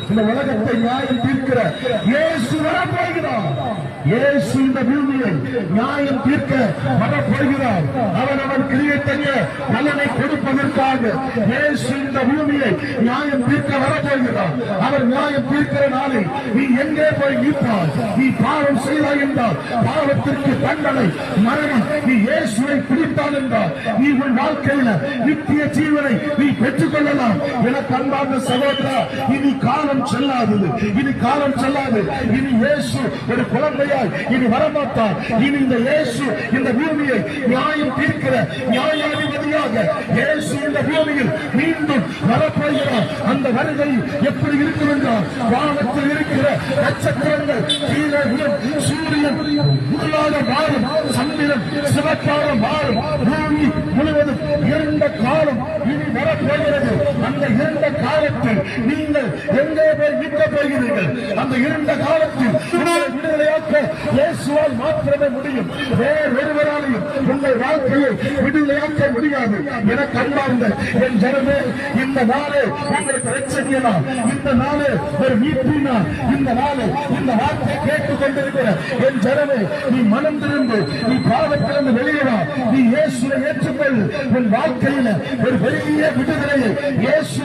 இந்த உலகத்தை நியாயம் தீர்க்கிற இயேசு வரப்போகிறார். இயேசு இந்த பூமியை நியாயம் தீர்க்க வரப்போகிறார். அவன் கிரியத்தக்க பலனை கொடுப்பதற்காக இயேசு இந்த பூமியை நியாயம் தீர்க்க வரப்போகிறார். அவர் நியாயம் தீர்க்கிற நாளில் நீ எங்கே போய் நிற்பாய்? நீ பாவம் செய்தாய் என்றால் பாவத்திற்கு தண்டனை மரணம். நீ இயேசுவை பிடித்தால் என்றால் நீ உன் வாழ்க்கையில நித்திய ஜீவனை நீ பெற்றுக் கொள்ளலாம். எனக்கு அன்பார்ந்த சகோதரா, இனி காலம் செல்லாதது, இனி காலம் செல்லாது. இனி இயேசு ஒரு குழந்தையாய் இனி வரமாட்டார். இனி இந்த இயேசு இந்த பூமியை நியாயம் தீர்க்கிற நியாயாதிபதியாக இயேசு இந்த பூமியில் மீண்டும் வரப்போகிறார். அந்த வருகை எப்படி இருக்கும் என்றால் வானத்தில் இருக்கிற நட்சத்திரங்கள் கீழே விழும், சூரியன் முழுதாக மாறும், சந்திரன் சிவக்காக மாறும், பூமி முழுவதும் இருண்ட காலம் இனி வரப்போகிறது. அந்த இருண்ட காலத்தில் நீங்கள் எங்கே போய் நிற்க போகிறீர்கள்? அந்த இருண்ட காலத்தில் உங்களை விடுதலையாக்க இயேசுவால் மாத்திரமே முடியும். வேறொருவராலையும் உங்கள் வாழ்க்கையை விடுதலையாக்க முடியாது. என கண்டார்ந்த என் ஜனமே, இந்த நாளே உங்களுக்கு ரட்சணியனா, இந்த நாளே ஒரு மீட்பினா, இந்த நாளே இந்த வார்த்தை கேட்டுக் கொண்டிருக்கிற என் ஜனமே, நீ மனம் திரும்பு, நீ பாவத்திலிருந்து வெளியேறா, நீ இயேசுவை ஏற்றுக்கொள். உன் வாழ்க்கையில ஒரு பெரிய விடுதலையை இயேசு